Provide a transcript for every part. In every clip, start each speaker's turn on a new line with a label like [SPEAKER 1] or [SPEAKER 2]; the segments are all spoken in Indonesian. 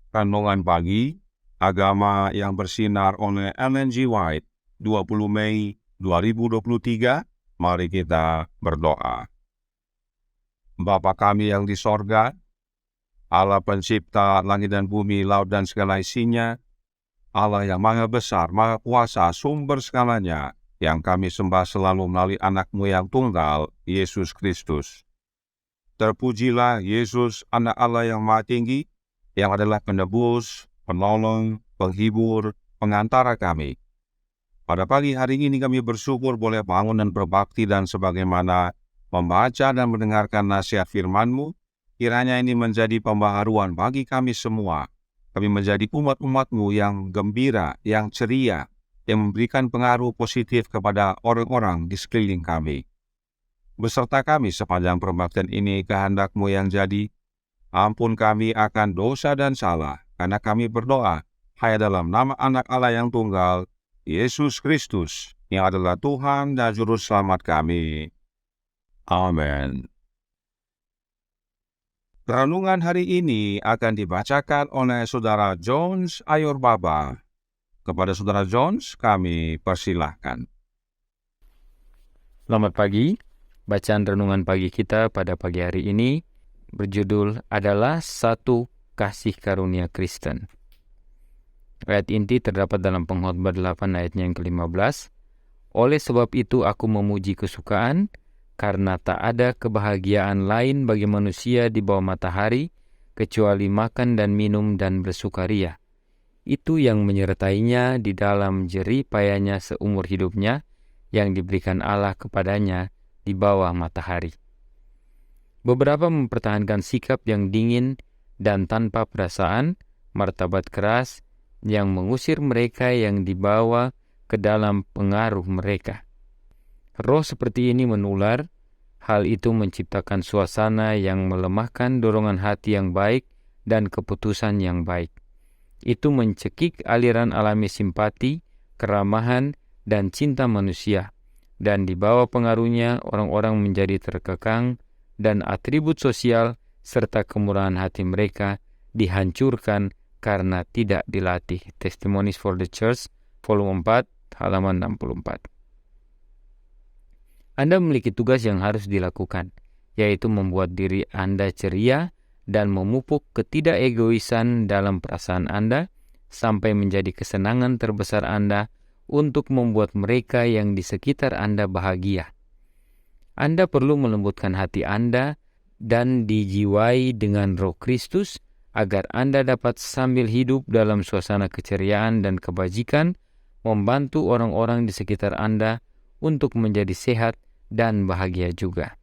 [SPEAKER 1] Renungan Pagi, Agama yang Bersinar oleh Ellen G. White, 20 Mei 2023. Mari kita berdoa. Bapa kami yang di sorga, Allah pencipta langit dan bumi, laut dan segala isinya, Allah yang maha besar, maha kuasa, sumber segalanya, yang kami sembah selalu melalui anak-Mu yang tunggal, Yesus Kristus. Terpujilah Yesus, anak Allah yang maha tinggi, yang adalah penebus, penolong, penghibur, pengantara kami. Pada pagi hari ini kami bersyukur boleh bangun dan berbakti, dan sebagaimana membaca dan mendengarkan nasihat firman-Mu, kiranya ini menjadi pembaharuan bagi kami semua. Kami menjadi umat-umat-Mu yang gembira, yang ceria, yang memberikan pengaruh positif kepada orang-orang di sekeliling kami. Beserta kami sepanjang perbaktian ini, kehendak-Mu yang jadi. Ampun kami akan dosa dan salah, karena kami berdoa hanya dalam nama anak Allah yang tunggal, Yesus Kristus, yang adalah Tuhan dan Juru Selamat kami. Amin. Renungan hari ini akan dibacakan oleh Saudara Jones Ayurbaba. Kepada Saudara Jones, kami persilahkan.
[SPEAKER 2] Selamat pagi. Bacaan renungan pagi kita pada pagi hari ini berjudul adalah Satu Kasih Karunia Kristen. Ayat inti terdapat dalam Pengkhotbah 8 ayatnya yang ke-15. Oleh sebab itu aku memuji kesukaan, karena tak ada kebahagiaan lain bagi manusia di bawah matahari, kecuali makan dan minum dan bersukaria. Itu yang menyertainya di dalam jerih payahnya seumur hidupnya, yang diberikan Allah kepadanya di bawah matahari. Beberapa mempertahankan sikap yang dingin dan tanpa perasaan, martabat keras yang mengusir mereka yang dibawa ke dalam pengaruh mereka. Roh seperti ini menular, hal itu menciptakan suasana yang melemahkan dorongan hati yang baik dan keputusan yang baik. Itu mencekik aliran alami simpati, keramahan, dan cinta manusia, dan di bawah pengaruhnya orang-orang menjadi terkekang, dan atribut sosial serta kemurahan hati mereka dihancurkan karena tidak dilatih. Testimonies for the Church, volume 4, halaman 64. Anda memiliki tugas yang harus dilakukan, yaitu membuat diri Anda ceria dan memupuk ketidakegoisan dalam perasaan Anda, sampai menjadi kesenangan terbesar Anda untuk membuat mereka yang di sekitar Anda bahagia. Anda perlu melembutkan hati Anda dan dijiwai dengan Roh Kristus agar Anda dapat sambil hidup dalam suasana keceriaan dan kebajikan, membantu orang-orang di sekitar Anda untuk menjadi sehat dan bahagia juga.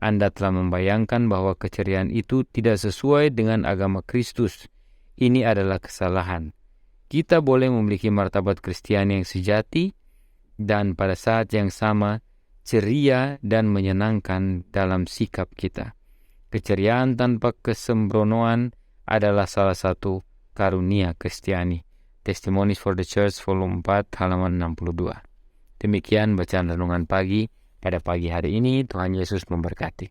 [SPEAKER 2] Anda telah membayangkan bahwa keceriaan itu tidak sesuai dengan agama Kristus. Ini adalah kesalahan. Kita boleh memiliki martabat Kristiani yang sejati dan pada saat yang sama ceria dan menyenangkan dalam sikap kita. Keceriaan tanpa kesembronoan adalah salah satu karunia Kristiani. Testimonies for the Church, volume 4, halaman 62. Demikian bacaan renungan pagi pada pagi hari ini. Tuhan Yesus memberkati.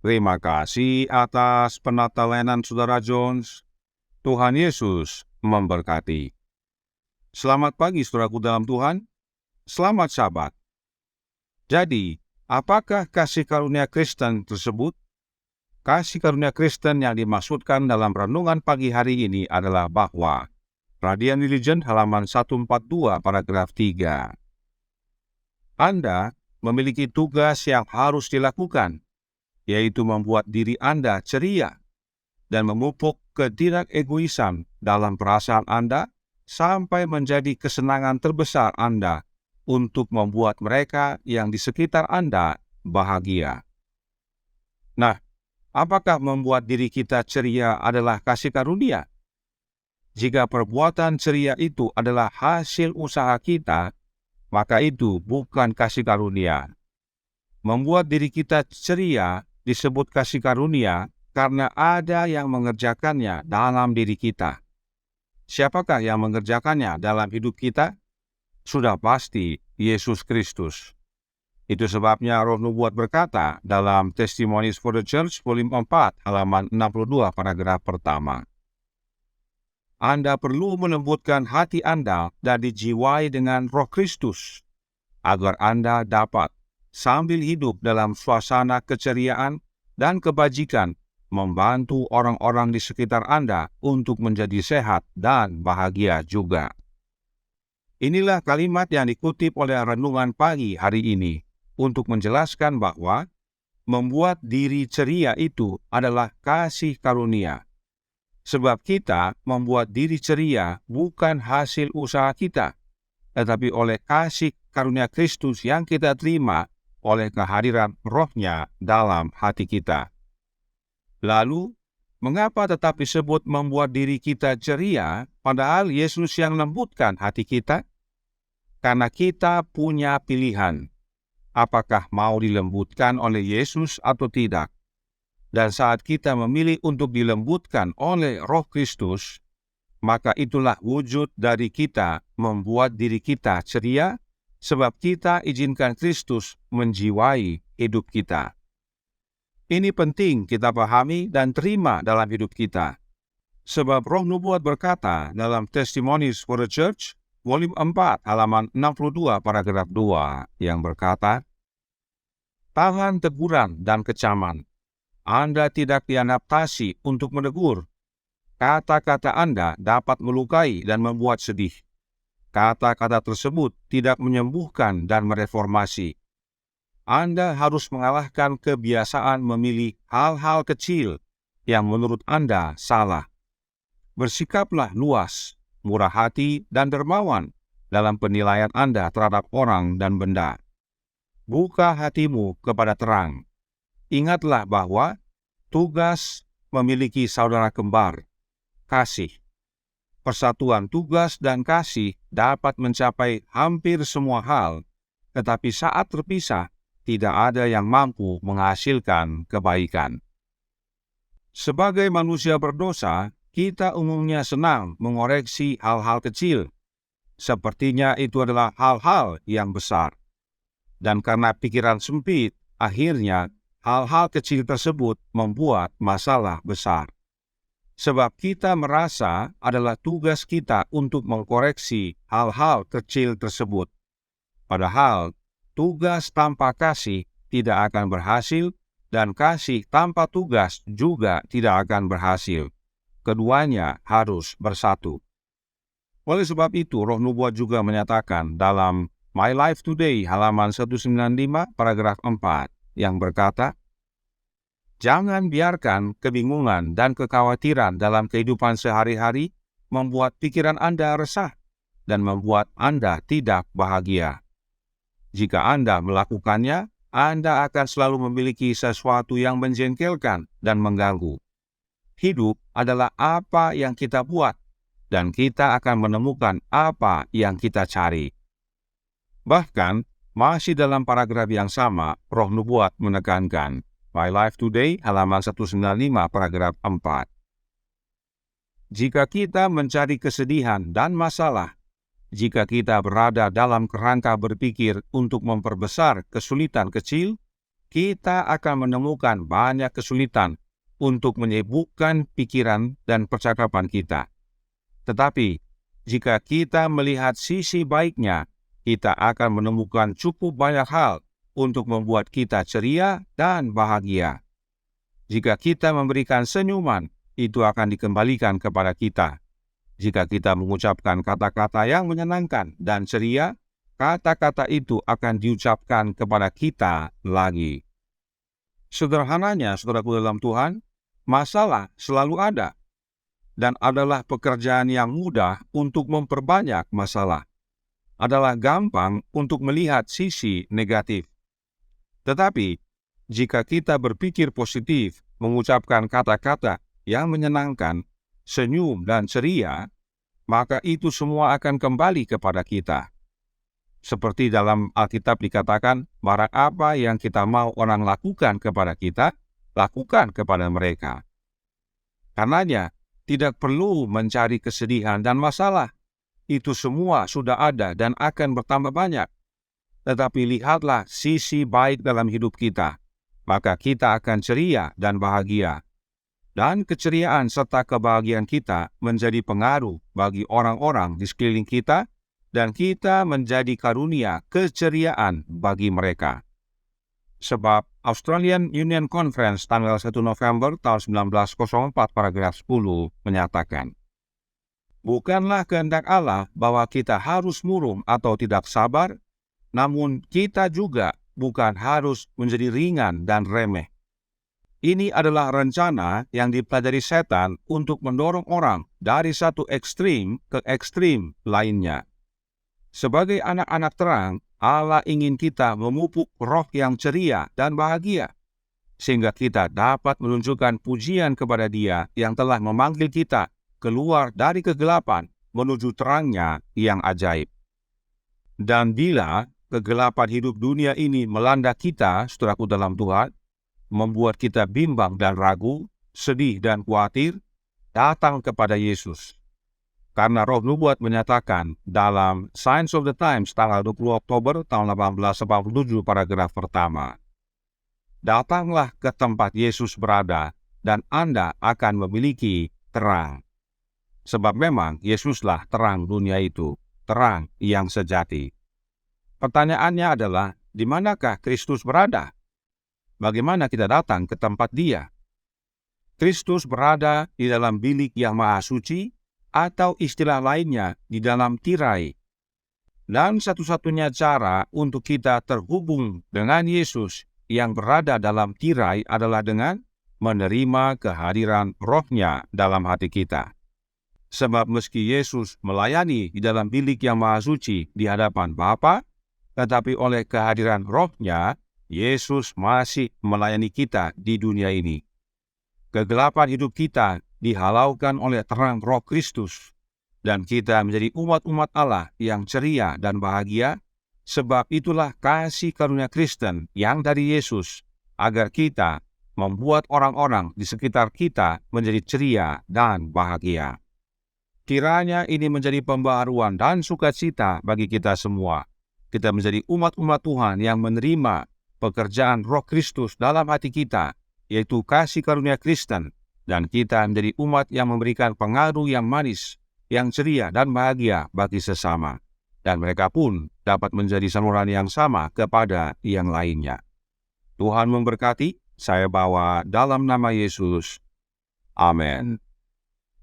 [SPEAKER 1] Terima kasih atas penatelanan Saudara Jones. Tuhan Yesus memberkati. Selamat pagi saudaraku dalam Tuhan. Selamat Sabat. Jadi, apakah kasih karunia Kristen tersebut? Kasih karunia Kristen yang dimaksudkan dalam renungan pagi hari ini adalah bahwa Radiant Religion halaman 142 paragraf 3. Anda memiliki tugas yang harus dilakukan, yaitu membuat diri Anda ceria dan memupuk ketidakegoisan dalam perasaan Anda sampai menjadi kesenangan terbesar Anda untuk membuat mereka yang di sekitar Anda bahagia. Nah, apakah membuat diri kita ceria adalah kasih karunia? Jika perbuatan ceria itu adalah hasil usaha kita, maka itu bukan kasih karunia. Membuat diri kita ceria disebut kasih karunia karena ada yang mengerjakannya dalam diri kita. Siapakah yang mengerjakannya dalam hidup kita? Sudah pasti Yesus Kristus. Itu sebabnya Roh Nubuat berkata dalam Testimonies for the Church volume 4 halaman 62 paragraf pertama. Anda perlu melembutkan hati Anda dan dijiwai dengan Roh Kristus, agar Anda dapat sambil hidup dalam suasana keceriaan dan kebajikan, membantu orang-orang di sekitar Anda untuk menjadi sehat dan bahagia juga. Inilah kalimat yang dikutip oleh renungan pagi hari ini untuk menjelaskan bahwa membuat diri ceria itu adalah kasih karunia. Sebab kita membuat diri ceria bukan hasil usaha kita, tetapi oleh kasih karunia Kristus yang kita terima oleh kehadiran Roh-Nya dalam hati kita. Lalu, mengapa tetap disebut membuat diri kita ceria, padahal Yesus yang lembutkan hati kita? Karena kita punya pilihan, apakah mau dilembutkan oleh Yesus atau tidak. Dan saat kita memilih untuk dilembutkan oleh Roh Kristus, maka itulah wujud dari kita membuat diri kita ceria, sebab kita izinkan Kristus menjiwai hidup kita. Ini penting kita pahami dan terima dalam hidup kita. Sebab Roh Nubuat berkata dalam Testimonies for the Church, volume 4, halaman 62, paragraf 2, yang berkata, "Tahan teguran dan kecaman. Anda tidak diadaptasi untuk menegur. Kata-kata Anda dapat melukai dan membuat sedih. Kata-kata tersebut tidak menyembuhkan dan mereformasi. Anda harus mengalahkan kebiasaan memilih hal-hal kecil yang menurut Anda salah. Bersikaplah luas, murah hati, dan dermawan dalam penilaian Anda terhadap orang dan benda. Buka hatimu kepada terang. Ingatlah bahwa tugas memiliki saudara kembar, kasih. Persatuan tugas dan kasih dapat mencapai hampir semua hal, tetapi saat terpisah, tidak ada yang mampu menghasilkan kebaikan. Sebagai manusia berdosa, kita umumnya senang mengoreksi hal-hal kecil. Sepertinya itu adalah hal-hal yang besar. Dan karena pikiran sempit, akhirnya hal-hal kecil tersebut membuat masalah besar. Sebab kita merasa adalah tugas kita untuk mengkoreksi hal-hal kecil tersebut. Padahal, tugas tanpa kasih tidak akan berhasil, dan kasih tanpa tugas juga tidak akan berhasil. Keduanya harus bersatu. Oleh sebab itu, Roh Nubuat juga menyatakan dalam My Life Today, halaman 195, paragraf 4, yang berkata, "Jangan biarkan kebingungan dan kekhawatiran dalam kehidupan sehari-hari membuat pikiran Anda resah dan membuat Anda tidak bahagia. Jika Anda melakukannya, Anda akan selalu memiliki sesuatu yang menjengkelkan dan mengganggu. Hidup adalah apa yang kita buat, dan kita akan menemukan apa yang kita cari." Bahkan, masih dalam paragraf yang sama, Roh Nubuat menekankan, My Life Today, halaman 195, paragraf 4. Jika kita mencari kesedihan dan masalah, jika kita berada dalam kerangka berpikir untuk memperbesar kesulitan kecil, kita akan menemukan banyak kesulitan untuk menyibukkan pikiran dan percakapan kita. Tetapi, jika kita melihat sisi baiknya, kita akan menemukan cukup banyak hal untuk membuat kita ceria dan bahagia. Jika kita memberikan senyuman, itu akan dikembalikan kepada kita. Jika kita mengucapkan kata-kata yang menyenangkan dan ceria, kata-kata itu akan diucapkan kepada kita lagi. Sederhananya, saudaraku dalam Tuhan, masalah selalu ada, dan adalah pekerjaan yang mudah untuk memperbanyak masalah. Adalah gampang untuk melihat sisi negatif. Tetapi, jika kita berpikir positif, mengucapkan kata-kata yang menyenangkan, senyum dan ceria, maka itu semua akan kembali kepada kita. Seperti dalam Alkitab dikatakan, barang apa yang kita mau orang lakukan kepada kita, lakukan kepada mereka. Karenanya, tidak perlu mencari kesedihan dan masalah. Itu semua sudah ada dan akan bertambah banyak. Tetapi lihatlah sisi baik dalam hidup kita, maka kita akan ceria dan bahagia. dan keceriaan serta kebahagiaan kita menjadi pengaruh bagi orang-orang di sekeliling kita, dan kita menjadi karunia keceriaan bagi mereka. Sebab Australian Union Conference tanggal 1 November tahun 1904 paragraf 10 menyatakan, bukanlah kehendak Allah bahwa kita harus murung atau tidak sabar, namun kita juga bukan harus menjadi ringan dan remeh. Ini adalah rencana yang dipelajari setan untuk mendorong orang dari satu ekstrim ke ekstrim lainnya. Sebagai anak-anak terang, Allah ingin kita memupuk roh yang ceria dan bahagia, sehingga kita dapat menunjukkan pujian kepada Dia yang telah memanggil kita keluar dari kegelapan menuju terangnya yang ajaib. Dan bila kegelapan hidup dunia ini melanda kita, saudaraku dalam Tuhan, membuat kita bimbang dan ragu, sedih dan khawatir, datang kepada Yesus. Karena Roh Nubuat menyatakan dalam Signs of the Times tanggal 20 Oktober tahun 1887 paragraf pertama, datanglah ke tempat Yesus berada dan Anda akan memiliki terang. Sebab memang Yesuslah terang dunia itu, terang yang sejati. Pertanyaannya adalah, di manakah Kristus berada? Bagaimana kita datang ke tempat Dia? Kristus berada di dalam bilik yang maha suci, atau istilah lainnya di dalam tirai. Dan satu-satunya cara untuk kita terhubung dengan Yesus yang berada dalam tirai adalah dengan menerima kehadiran Roh-Nya dalam hati kita. Sebab meski Yesus melayani di dalam bilik yang maha suci di hadapan Bapa, tetapi oleh kehadiran Roh-Nya, Yesus masih melayani kita di dunia ini. Kegelapan hidup kita dihalaukan oleh terang Roh Kristus, dan kita menjadi umat-umat Allah yang ceria dan bahagia, sebab itulah kasih karunia Kristen yang dari Yesus, agar kita membuat orang-orang di sekitar kita menjadi ceria dan bahagia. Kiranya ini menjadi pembaharuan dan sukacita bagi kita semua. Kita menjadi umat-umat Tuhan yang menerima pekerjaan Roh Kristus dalam hati kita, yaitu kasih karunia Kristen, dan kita menjadi umat yang memberikan pengaruh yang manis, yang ceria dan bahagia bagi sesama. Dan mereka pun dapat menjadi saluran yang sama kepada yang lainnya. Tuhan memberkati, saya bawa dalam nama Yesus. Amin.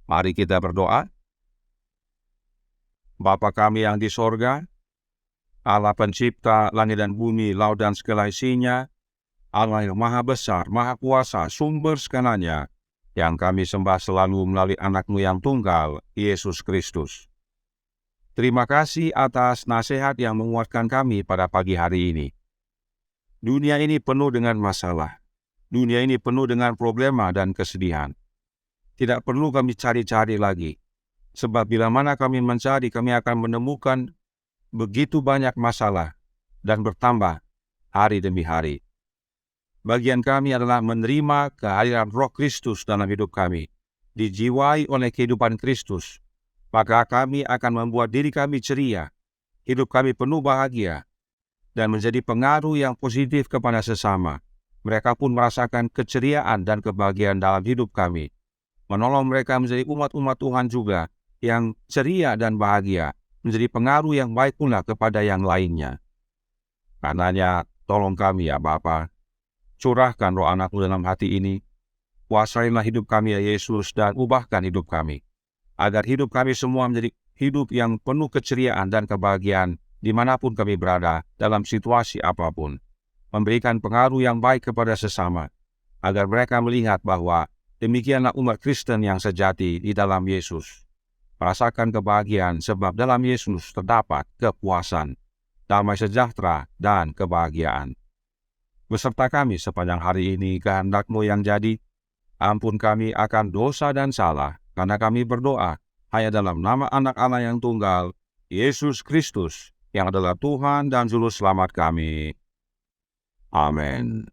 [SPEAKER 1] Mari kita berdoa. Bapa kami yang di sorga, Allah pencipta langit dan bumi, laut dan segala isinya, Allah yang maha besar, maha kuasa, sumber segalanya, yang kami sembah selalu melalui anak-Mu yang tunggal, Yesus Kristus. Terima kasih atas nasihat yang menguatkan kami pada pagi hari ini. Dunia ini penuh dengan masalah. Dunia ini penuh dengan problema dan kesedihan. Tidak perlu kami cari-cari lagi. Sebab bila mana kami mencari, kami akan menemukan begitu banyak masalah dan bertambah hari demi hari. Bagian kami adalah menerima kehadiran Roh Kristus dalam hidup kami, dijiwai oleh kehidupan Kristus. Maka kami akan membuat diri kami ceria, hidup kami penuh bahagia, dan menjadi pengaruh yang positif kepada sesama. Mereka pun merasakan keceriaan dan kebahagiaan dalam hidup kami, menolong mereka menjadi umat-umat Tuhan juga, yang ceria dan bahagia, menjadi pengaruh yang baik pula kepada yang lainnya. Karenanya, tolong kami ya Bapa, curahkan roh anak-Mu dalam hati ini, kuasailah hidup kami ya Yesus, dan ubahkan hidup kami, agar hidup kami semua menjadi hidup yang penuh keceriaan dan kebahagiaan dimanapun kami berada, dalam situasi apapun, memberikan pengaruh yang baik kepada sesama, agar mereka melihat bahwa demikianlah umat Kristen yang sejati di dalam Yesus. Merasakan kebahagiaan sebab dalam Yesus terdapat kepuasan, damai sejahtera, dan kebahagiaan. Beserta kami sepanjang hari ini, kehendak-Mu yang jadi, ampun kami akan dosa dan salah, karena kami berdoa hanya dalam nama anak Allah yang tunggal, Yesus Kristus, yang adalah Tuhan dan Juru Selamat kami. Amin.